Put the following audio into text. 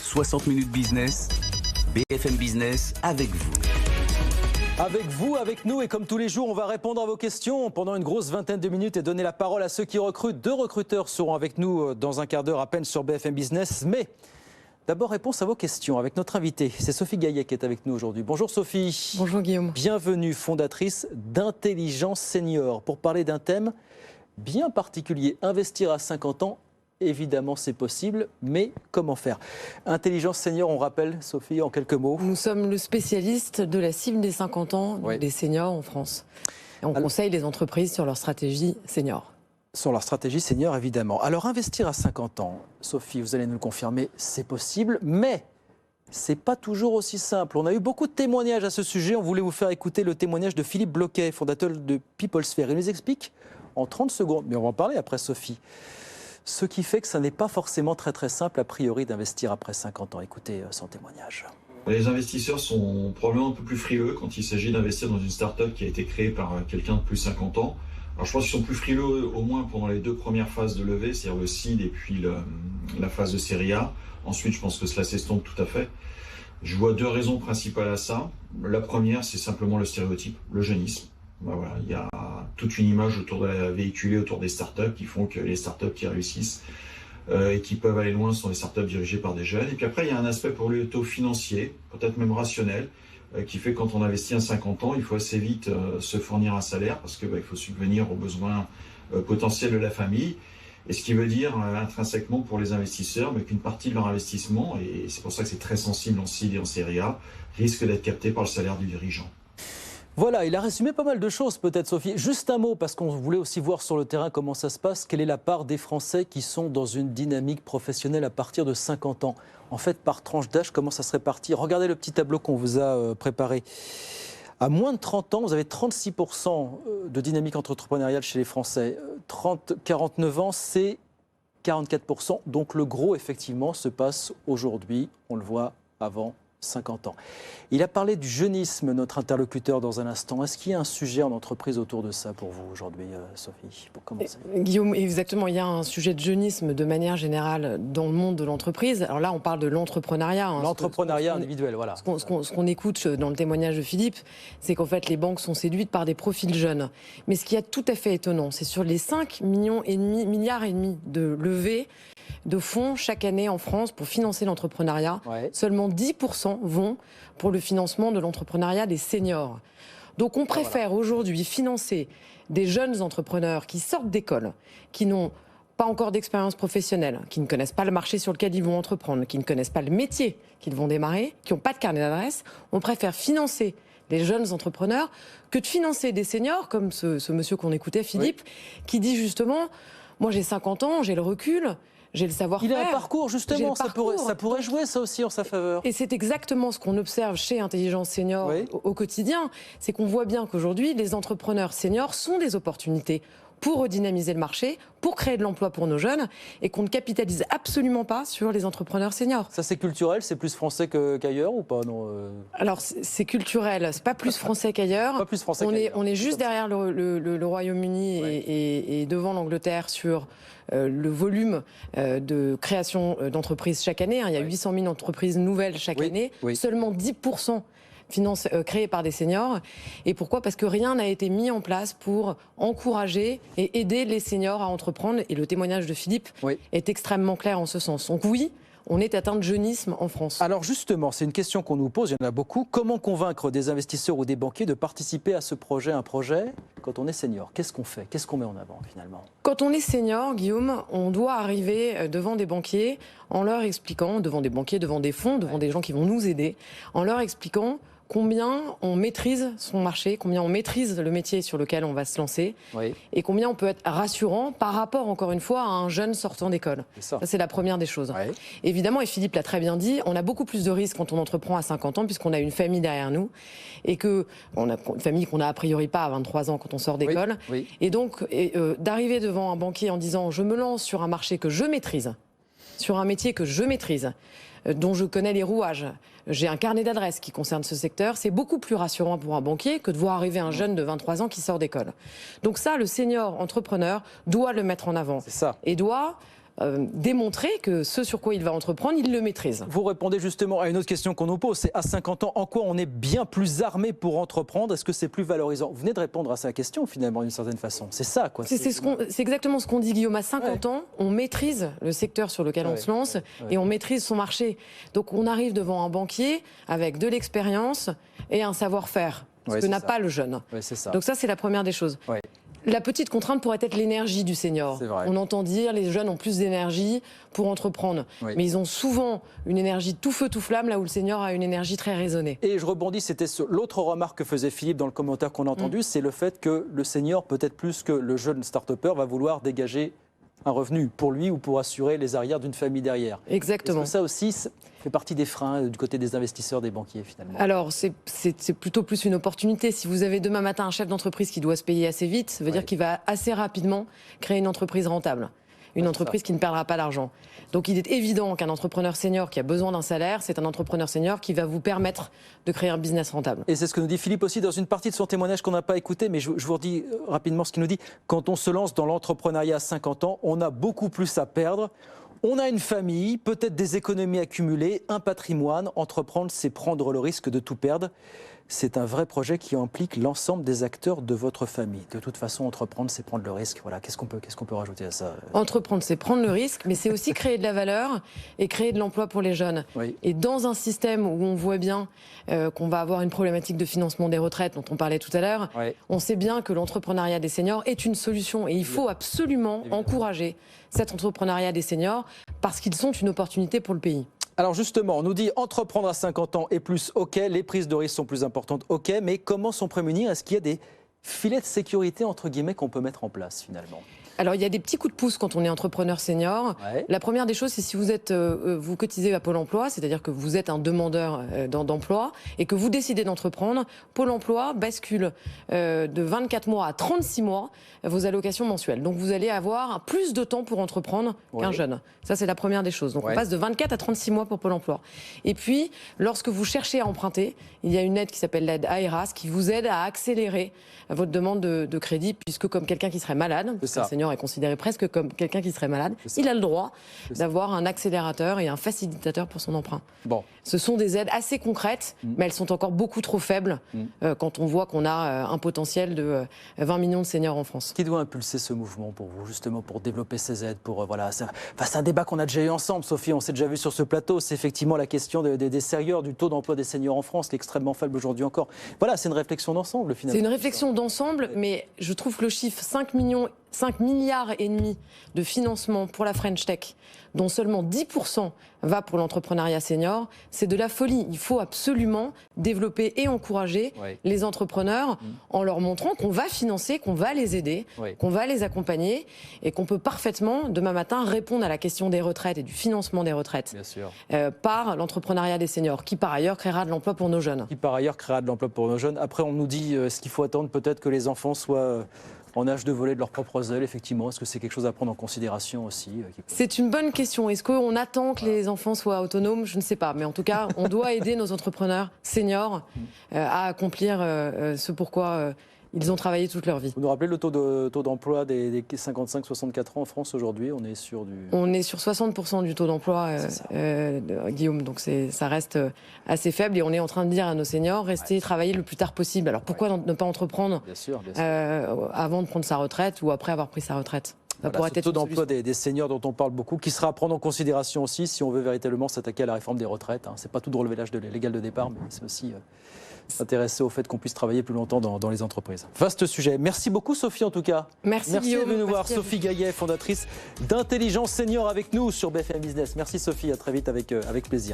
60 minutes business, BFM Business avec vous. Avec vous, avec nous, et comme tous les jours, on va répondre à vos questions pendant une grosse vingtaine de minutes et donner la parole à ceux qui recrutent. 2 recruteurs seront avec nous dans un quart d'heure à peine sur BFM Business. Mais d'abord, réponse à vos questions avec notre invitée. C'est Sophie Gaillet qui est avec nous aujourd'hui. Bonjour Sophie. Bonjour Guillaume. Bienvenue, fondatrice d'Intelligence Senior, pour parler d'un thème bien particulier. Investir à 50 ans, évidemment c'est possible, mais comment faire? Intelligence Senior, on rappelle, Sophie, en quelques mots. Nous sommes le spécialiste de la cible des 50 ans des seniors en France. Et on conseille les entreprises sur leur stratégie senior. Sur leur stratégie senior, évidemment. Alors, investir à 50 ans, Sophie, vous allez nous le confirmer, c'est possible, mais c'est pas toujours aussi simple. On a eu beaucoup de témoignages à ce sujet. On voulait vous faire écouter le témoignage de Philippe Bloquet, fondateur de PeopleSphere. Il nous explique en 30 secondes, mais on va en parler après, Sophie, ce qui fait que ça n'est pas forcément très simple, a priori, d'investir après 50 ans. Écoutez son témoignage. Les investisseurs sont probablement un peu plus frileux quand il s'agit d'investir dans une start-up qui a été créée par quelqu'un de plus de 50 ans. Alors je pense qu'ils sont plus frileux au moins pendant les 2 premières phases de levée, c'est-à-dire le seed et puis la phase de série A. Ensuite, je pense que cela s'estompe tout à fait. Je vois 2 raisons principales à ça. La première, c'est simplement le stéréotype, le jeunisme. Ben voilà, il y a toute une image véhiculée autour des startups qui font que les startups qui réussissent et qui peuvent aller loin sont les startups dirigées par des jeunes. Et puis après, il y a un aspect pour le taux financier, peut-être même rationnel, qui fait que quand on investit à 50 ans, il faut assez vite se fournir un salaire parce qu'il faut subvenir aux besoins potentiels de la famille. Et ce qui veut dire intrinsèquement pour les investisseurs qu'une partie de leur investissement, et c'est pour ça que c'est très sensible en seed et en série A, risque d'être capté par le salaire du dirigeant. Voilà, il a résumé pas mal de choses peut-être, Sophie. Juste un mot, parce qu'on voulait aussi voir sur le terrain comment ça se passe. Quelle est la part des Français qui sont dans une dynamique professionnelle à partir de 50 ans? En fait, par tranche d'âge, comment ça se répartit? Regardez le petit tableau qu'on vous a préparé. À moins de 30 ans, vous avez 36% de dynamique entrepreneuriale chez les Français. 30-49 ans, c'est 44%. Donc le gros, effectivement, se passe aujourd'hui. On le voit avant 50 ans. Il a parlé du jeunisme, notre interlocuteur, dans un instant. Est-ce qu'il y a un sujet en entreprise autour de ça pour vous aujourd'hui, Sophie, pour commencer? Guillaume, exactement, il y a un sujet de jeunisme de manière générale dans le monde de l'entreprise. Alors là, on parle de l'entrepreneuriat. L'entrepreneuriat individuel, voilà. Ce qu'on écoute dans le témoignage de Philippe, c'est qu'en fait, les banques sont séduites par des profils jeunes. Mais ce qui est tout à fait étonnant, c'est sur les 5,5 milliards de levées de fonds chaque année en France pour financer l'entrepreneuriat, seulement 10% vont pour le financement de l'entrepreneuriat des seniors. Donc on préfère aujourd'hui financer des jeunes entrepreneurs qui sortent d'école, qui n'ont pas encore d'expérience professionnelle, qui ne connaissent pas le marché sur lequel ils vont entreprendre, qui ne connaissent pas le métier qu'ils vont démarrer, qui n'ont pas de carnet d'adresse. On préfère financer les jeunes entrepreneurs que de financer des seniors, comme ce monsieur qu'on écoutait, Philippe, qui dit justement, moi j'ai 50 ans, j'ai le recul, j'ai le savoir-faire. Il a un parcours, justement, ça pourrait jouer ça aussi en sa faveur. Et c'est exactement ce qu'on observe chez Intelligence Senior au quotidien. C'est qu'on voit bien qu'aujourd'hui, les entrepreneurs seniors sont des opportunités pour redynamiser le marché, pour créer de l'emploi pour nos jeunes, et qu'on ne capitalise absolument pas sur les entrepreneurs seniors. Ça, c'est culturel, c'est plus français qu'ailleurs ou pas, non? Alors, c'est culturel, c'est pas plus français qu'ailleurs. Pas plus français qu'ailleurs. On est juste derrière le Royaume-Uni et devant l'Angleterre sur le volume de création d'entreprises chaque année. Il y a 800 000 entreprises nouvelles chaque année, seulement 10% créés par des seniors. Et pourquoi? Parce que rien n'a été mis en place pour encourager et aider les seniors à entreprendre. Et le témoignage de Philippe est extrêmement clair en ce sens. Donc oui, on est atteint de jeunisme en France. Alors justement, c'est une question qu'on nous pose, il y en a beaucoup. Comment convaincre des investisseurs ou des banquiers de participer à ce projet, un projet, quand on est senior? Qu'est-ce qu'on fait? Qu'est-ce qu'on met en avant finalement? Quand on est senior, Guillaume, on doit arriver devant des banquiers en leur expliquant, devant des banquiers, devant des fonds, devant des gens qui vont nous aider, en leur expliquant combien on maîtrise son marché, combien on maîtrise le métier sur lequel on va se lancer, et combien on peut être rassurant par rapport, encore une fois, à un jeune sortant d'école. Ça, c'est la première des choses. Évidemment, et Philippe l'a très bien dit, on a beaucoup plus de risques quand on entreprend à 50 ans, puisqu'on a une famille derrière nous, et qu'on a une famille qu'on n'a a priori pas à 23 ans quand on sort d'école. Et donc, d'arriver devant un banquier en disant « je me lance sur un marché que je maîtrise », sur un métier que je maîtrise, dont je connais les rouages, j'ai un carnet d'adresses qui concerne ce secteur, c'est beaucoup plus rassurant pour un banquier que de voir arriver un jeune de 23 ans qui sort d'école. Donc ça, le senior entrepreneur doit le mettre en avant. Et doit démontrer que ce sur quoi il va entreprendre, il le maîtrise. Vous répondez justement à une autre question qu'on nous pose, c'est à 50 ans, en quoi on est bien plus armé pour entreprendre? Est-ce que c'est plus valorisant? Vous venez de répondre à sa question finalement d'une certaine façon. C'est ça quoi. C'est exactement ce qu'on dit, Guillaume. À 50 ans, on maîtrise le secteur sur lequel on se lance et on maîtrise son marché. Donc on arrive devant un banquier avec de l'expérience et un savoir-faire, ce que n'a pas le jeune. C'est ça. Donc ça, c'est la première des choses. La petite contrainte pourrait être l'énergie du senior. On entend dire les jeunes ont plus d'énergie pour entreprendre. Mais ils ont souvent une énergie tout feu, tout flamme, là où le senior a une énergie très raisonnée. Et je rebondis, c'était l'autre remarque que faisait Philippe dans le commentaire qu'on a entendu, c'est le fait que le senior, peut-être plus que le jeune start-upper, va vouloir dégager un revenu pour lui ou pour assurer les arrières d'une famille derrière. Exactement. Est-ce que ça aussi fait partie des freins du côté des investisseurs, des banquiers finalement? Alors c'est plutôt plus une opportunité. Si vous avez demain matin un chef d'entreprise qui doit se payer assez vite, ça veut dire qu'il va assez rapidement créer une entreprise rentable. Une entreprise qui ne perdra pas d'argent. Donc il est évident qu'un entrepreneur senior qui a besoin d'un salaire, c'est un entrepreneur senior qui va vous permettre de créer un business rentable. Et c'est ce que nous dit Philippe aussi dans une partie de son témoignage qu'on n'a pas écouté, mais je vous redis rapidement ce qu'il nous dit. Quand on se lance dans l'entrepreneuriat à 50 ans, on a beaucoup plus à perdre. On a une famille, peut-être des économies accumulées, un patrimoine. Entreprendre, c'est prendre le risque de tout perdre. C'est un vrai projet qui implique l'ensemble des acteurs de votre famille. De toute façon, entreprendre, c'est prendre le risque. Voilà, qu'est-ce qu'on peut rajouter à ça? Entreprendre, c'est prendre le risque, mais c'est aussi créer de la valeur et créer de l'emploi pour les jeunes. Et dans un système où on voit bien qu'on va avoir une problématique de financement des retraites, dont on parlait tout à l'heure, on sait bien que l'entrepreneuriat des seniors est une solution. Et il faut absolument encourager cet entrepreneuriat des seniors parce qu'ils sont une opportunité pour le pays. Alors justement, on nous dit entreprendre à 50 ans et plus, ok, les prises de risques sont plus importantes, ok, mais comment s'en prémunir? Est-ce qu'il y a des filets de sécurité, entre guillemets, qu'on peut mettre en place finalement? Alors, il y a des petits coups de pouce quand on est entrepreneur senior. La première des choses, c'est si vous êtes, vous cotisez à Pôle emploi, c'est-à-dire que vous êtes un demandeur d'emploi et que vous décidez d'entreprendre, Pôle emploi bascule de 24 mois à 36 mois vos allocations mensuelles. Donc, vous allez avoir plus de temps pour entreprendre qu'un jeune. Ça, c'est la première des choses. Donc, on passe de 24 à 36 mois pour Pôle emploi. Et puis, lorsque vous cherchez à emprunter, il y a une aide qui s'appelle l'aide AERAS qui vous aide à accélérer votre demande de crédit, puisque comme quelqu'un qui serait malade, un senior est considéré presque comme quelqu'un qui serait malade, il a le droit d'avoir un accélérateur et un facilitateur pour son emprunt. Ce sont des aides assez concrètes, mais elles sont encore beaucoup trop faibles quand on voit qu'on a un potentiel de 20 millions de seniors en France. Qui doit impulser ce mouvement pour vous, justement, pour développer ces aides pour, voilà, c'est un débat qu'on a déjà eu ensemble, Sophie, on s'est déjà vu sur ce plateau, c'est effectivement la question des seniors, du taux d'emploi des seniors en France, qui est extrêmement faible aujourd'hui encore. Voilà, c'est une réflexion d'ensemble, finalement. C'est une réflexion d'ensemble, mais je trouve que le chiffre 5 milliards et demi de financement pour la French Tech, dont seulement 10% va pour l'entrepreneuriat senior, c'est de la folie. Il faut absolument développer et encourager les entrepreneurs en leur montrant qu'on va financer, qu'on va les aider, qu'on va les accompagner et qu'on peut parfaitement, demain matin, répondre à la question des retraites et du financement des retraites par l'entrepreneuriat des seniors, qui par ailleurs créera de l'emploi pour nos jeunes. Qui par ailleurs créera de l'emploi pour nos jeunes. Après, on nous dit, est-ce qu'il faut attendre peut-être que les enfants soient en âge de voler de leurs propres ailes, effectivement? Est-ce que c'est quelque chose à prendre en considération aussi? C'est une bonne question. Est-ce qu'on attend que les enfants soient autonomes? Je ne sais pas. Mais en tout cas, on doit aider nos entrepreneurs seniors à accomplir ce pourquoi ils ont travaillé toute leur vie. Vous nous rappelez le taux d'emploi des 55-64 ans en France aujourd'hui? On est sur 60% du taux d'emploi, Guillaume. Donc ça reste assez faible et on est en train de dire à nos seniors, restez travailler le plus tard possible. Alors pourquoi ne pas entreprendre avant de prendre sa retraite ou après avoir pris sa retraite? Voilà, ce taux d'emploi des seniors dont on parle beaucoup, qui sera à prendre en considération aussi si on veut véritablement s'attaquer à la réforme des retraites. C'est pas tout de relever l'âge légal de départ, mais c'est aussi s'intéresser au fait qu'on puisse travailler plus longtemps dans les entreprises. Vaste sujet. Merci beaucoup Sophie en tout cas. Merci Guillaume. Merci de nous voir. Sophie Gaillet, fondatrice d'Intelligence Senior avec nous sur BFM Business. Merci Sophie, à très vite avec plaisir.